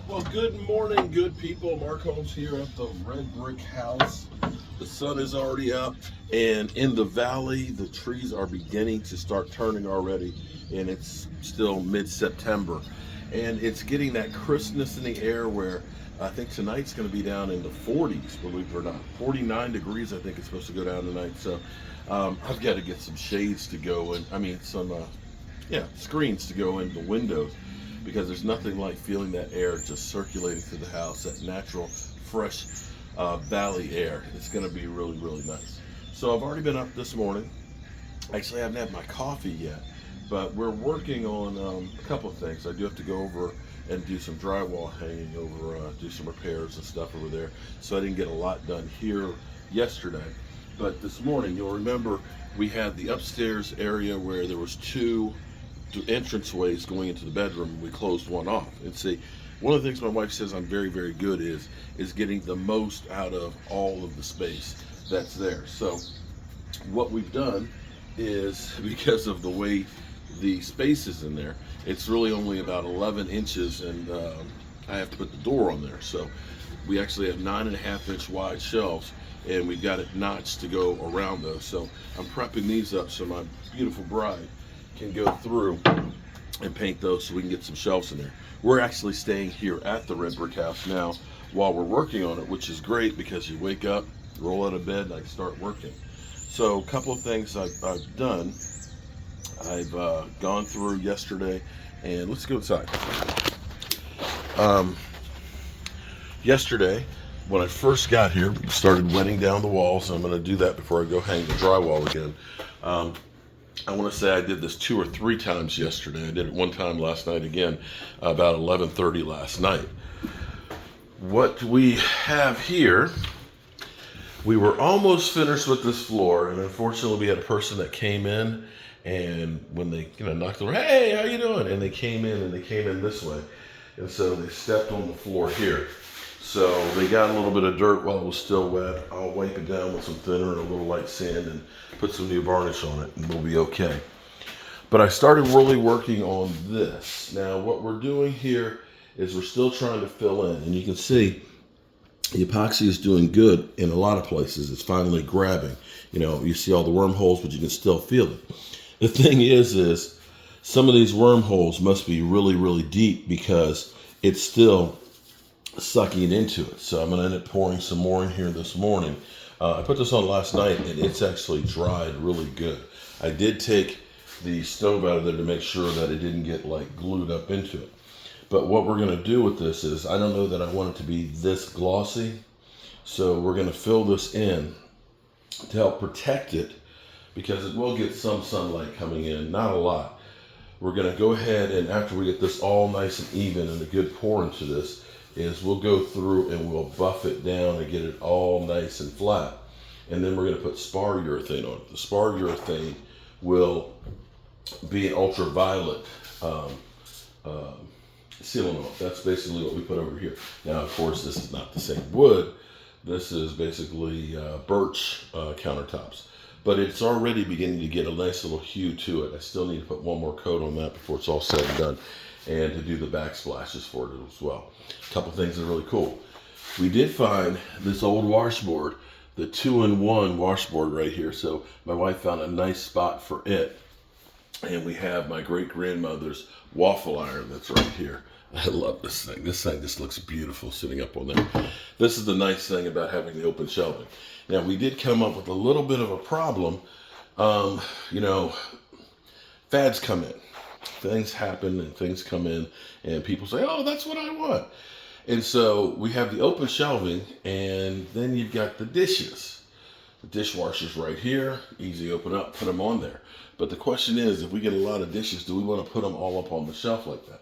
Well, good morning, good people. Mark Holmes here at the Red Brick House. The sun is already up, and in the valley, the trees are beginning to start turning already, and it's still mid-September. And it's getting that crispness in the air where I think tonight's going to be down in the 40s, believe it or not. 49 degrees, I think it's supposed to go down tonight. So I've got to get some shades to go in. I mean, some screens to go in the windows because there's nothing like feeling that air just circulating through the house, that natural, fresh valley air. It's going to be really, really nice. So I've already been up this morning. Actually, I haven't had my coffee yet, but we're working on a couple of things. I do have to go over and do some drywall hanging over, do some repairs and stuff over there. So I didn't get a lot done here yesterday. But this morning, you'll remember we had the upstairs area where there was two entranceways going into the bedroom, and we closed one off. And see, one of the things my wife says I'm very, very good is getting the most out of all of the space that's there. So what we've done is, because of the way the space is in there, it's really only about 11 inches, and I have to put the door on there. So we actually have 9.5-inch wide shelves, and we've got it notched to go around those. So I'm prepping these up so my beautiful bride can go through and paint those so we can get some shelves in there. We're actually staying here at the Red Brick House now while we're working on it, which is great because you wake up, roll out of bed, and I start working. So a couple of things I've done. I've gone through yesterday, and let's go inside. Yesterday, when I first got here, we started wetting down the walls. I'm going to do that before I go hang the drywall again. I want to say I did this 2 or 3 times yesterday. I did it one time last night again, about 11:30 last night. What we have here, we were almost finished with this floor, and unfortunately we had a person that came in, and when they knocked on the door, hey, how you doing? And they came in this way, and so they stepped on the floor here. So they got a little bit of dirt while it was still wet. I'll wipe it down with some thinner and a little light sand and put some new varnish on it, and we'll be okay. But I started really working on this. Now what we're doing here is we're still trying to fill in, and you can see the epoxy is doing good in a lot of places. It's finally grabbing. You see all the wormholes, but you can still feel it. The thing is some of these wormholes must be really, really deep because it's still sucking it into it. So I'm going to end up pouring some more in here this morning. I put this on last night, and it's actually dried really good. I did take the stove out of there to make sure that it didn't get like glued up into it. But what we're going to do with this is, I don't know that I want it to be this glossy, so we're going to fill this in to help protect it because it will get some sunlight coming in, not a lot. We're going to go ahead, and after we get this all nice and even and a good pour into this, is we'll go through and we'll buff it down and get it all nice and flat. And then we're going to put spar urethane on it. The spar urethane will be an ultraviolet sealant oil. That's basically what we put over here. Now, of course, this is not the same wood. This is basically birch countertops. But it's already beginning to get a nice little hue to it. I still need to put one more coat on that before it's all said and done, and to do the backsplashes for it as well. A couple things that are really cool. We did find this old washboard, the 2-in-1 washboard right here. So my wife found a nice spot for it. And we have my great-grandmother's waffle iron that's right here. I love this thing. This thing just looks beautiful sitting up on there. This is the nice thing about having the open shelving. Now, we did come up with a little bit of a problem. Fads come in. Things happen and things come in, and people say, oh, that's what I want. And so we have the open shelving, and then you've got the dishes. The dishwasher's right here. Easy open up, put them on there. But the question is, if we get a lot of dishes, do we want to put them all up on the shelf like that?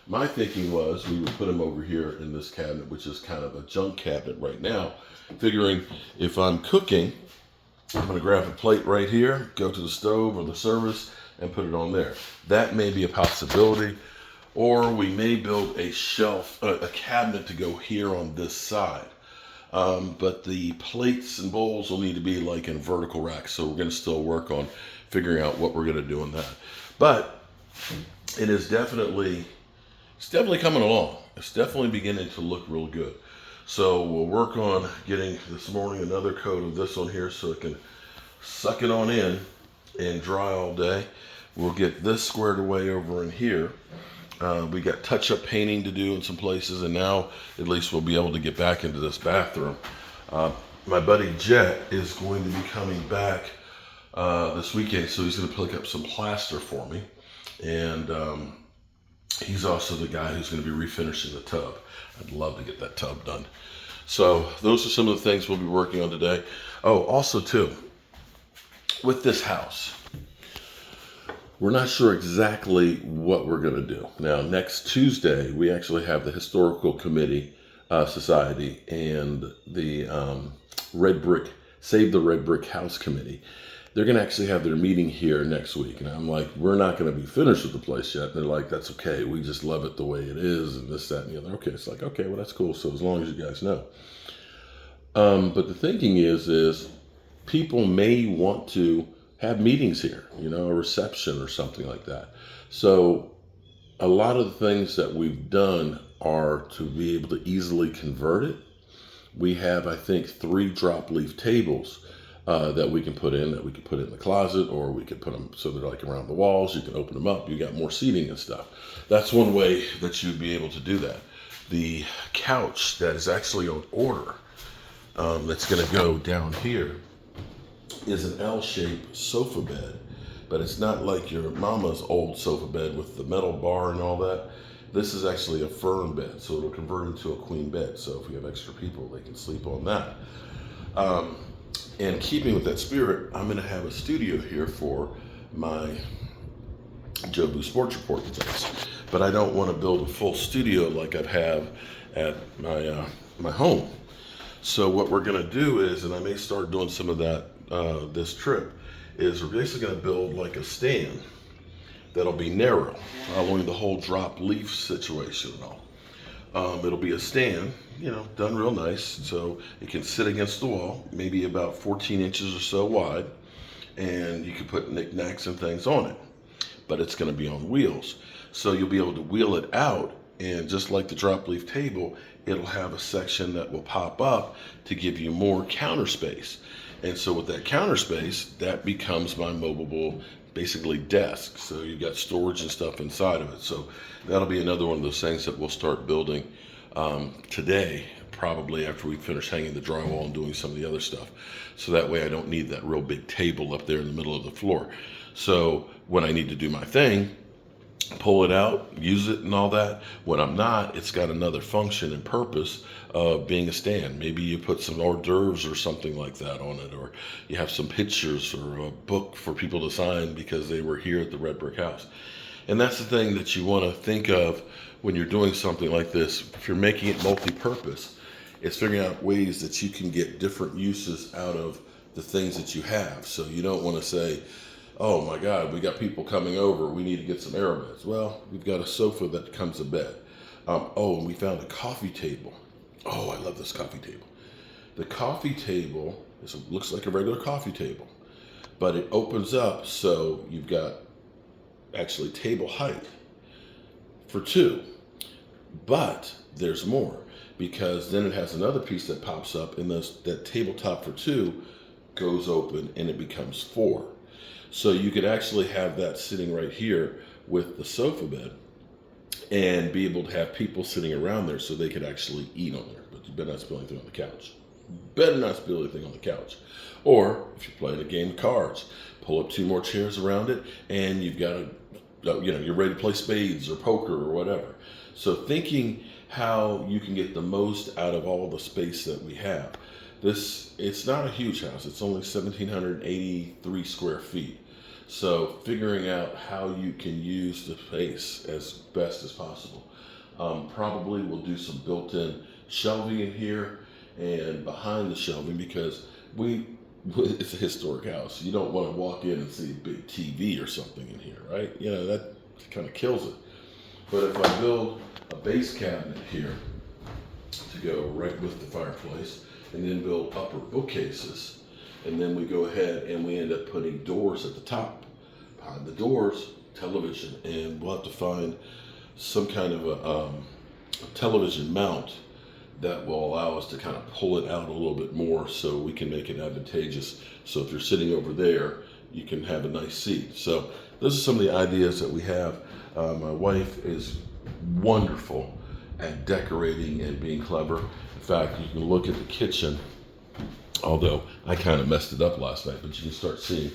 My thinking was we would put them over here in this cabinet, which is kind of a junk cabinet right now, figuring if I'm cooking, I'm going to grab a plate right here, go to the stove or the service, and put it on there. That may be a possibility. Or we may build a shelf, a cabinet to go here on this side. But the plates and bowls will need to be like in vertical racks. So we're going to still work on figuring out what we're going to do on that. But it is definitely coming along. It's definitely beginning to look real good. So we'll work on getting this morning another coat of this on here so it can suck it on in and dry all day. We'll get this squared away over in here. We got touch-up painting to do in some places, and now at least we'll be able to get back into this bathroom. My buddy Jet is going to be coming back this weekend, so he's going to pick up some plaster for me. And he's also the guy who's going to be refinishing the tub. I'd love to get that tub done. So those are some of the things we'll be working on today. Oh, also too, with this house, we're not sure exactly what we're going to do. Now, next Tuesday, we actually have the Historical Committee Society and the Save the Red Brick House Committee. They're going to actually have their meeting here next week. And I'm like, we're not going to be finished with the place yet. And they're like, that's okay. We just love it the way it is and this, that, and the other. Okay, it's like, okay, well, that's cool. So as long as you guys know. But the thinking is people may want to have meetings here, a reception or something like that. So a lot of the things that we've done are to be able to easily convert it. We have, I think, 3 drop leaf tables that we can put in the closet, or we could put them so they're like around the walls. You can open them up. You got more seating and stuff. That's one way that you'd be able to do that. The couch that is actually on order, that's going to go down here, is an L-shaped sofa bed, but it's not like your mama's old sofa bed with the metal bar and all that. This is actually a firm bed, so it'll convert into a queen bed. So if we have extra people, they can sleep on that. And keeping with that spirit, I'm going to have a studio here for my Jobu Sports Report and things. But I don't want to build a full studio like I have at my home. So what we're going to do is, and I may start doing some of that this trip, is we're basically going to build like a stand that'll be narrow, following the whole drop leaf situation and all. It'll be a stand, done real nice, so it can sit against the wall, maybe about 14 inches or so wide, and you can put knickknacks and things on it. But it's going to be on wheels, so you'll be able to wheel it out, and just like the drop leaf table, it'll have a section that will pop up to give you more counter space. And so with that counter space, that becomes my movable, basically, desk. So you've got storage and stuff inside of it. So that'll be another one of those things that we'll start building today, probably after we finish hanging the drywall and doing some of the other stuff. So that way I don't need that real big table up there in the middle of the floor. So when I need to do my thing, pull it out, use it and all that. When I'm not, it's got another function and purpose of being a stand. Maybe you put some hors d'oeuvres or something like that on it, or you have some pictures or a book for people to sign because they were here at the Red Brick House. And that's the thing that you want to think of when you're doing something like this. If you're making it multi-purpose, it's figuring out ways that you can get different uses out of the things that you have. So you don't want to say, oh my God, we got people coming over, we need to get some air beds. Well, we've got a sofa that comes a bed. And we found a coffee table. Oh, I love this coffee table. The coffee table looks like a regular coffee table, but it opens up so you've got actually table height for 2. But there's more, because then it has another piece that pops up, and that tabletop for 2 goes open and it becomes 4. So you could actually have that sitting right here with the sofa bed and be able to have people sitting around there so they could actually eat on there. But you better not spill anything on the couch. Better not spill anything on the couch. Or if you're playing a game of cards, pull up 2 more chairs around it and you've got you're ready to play spades or poker or whatever. So thinking how you can get the most out of all the space that we have. It's not a huge house. It's only 1,783 square feet. So figuring out how you can use the space as best as possible. Probably we'll do some built-in shelving in here and behind the shelving, because it's a historic house. You don't want to walk in and see a big TV or something in here, right? You know, that kind of kills it. But if I build a base cabinet here to go right with the fireplace, and then build upper bookcases, and then we go ahead and we end up putting doors at the top. Behind the doors, television, and we'll have to find some kind of a television mount that will allow us to kind of pull it out a little bit more so we can make it advantageous. So if you're sitting over there, you can have a nice seat. So those are some of the ideas that we have. My wife is wonderful at decorating and being clever. In fact, you can look at the kitchen, although I kind of messed it up last night, but you can start seeing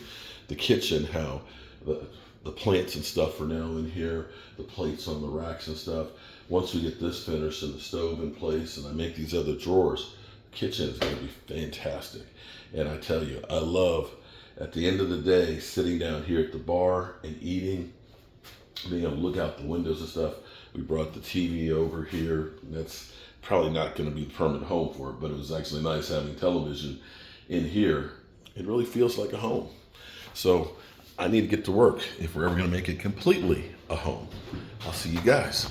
the kitchen, how the plants and stuff are now in here, the plates on the racks and stuff. Once we get this finished and the stove in place and I make these other drawers, the kitchen is going to be fantastic. And I tell you, I love, at the end of the day, sitting down here at the bar and eating, being able to look out the windows and stuff. We brought the TV over here. That's probably not going to be the permanent home for it, but it was actually nice having television in here. It really feels like a home. So I need to get to work if we're ever going to make it completely a home. I'll see you guys.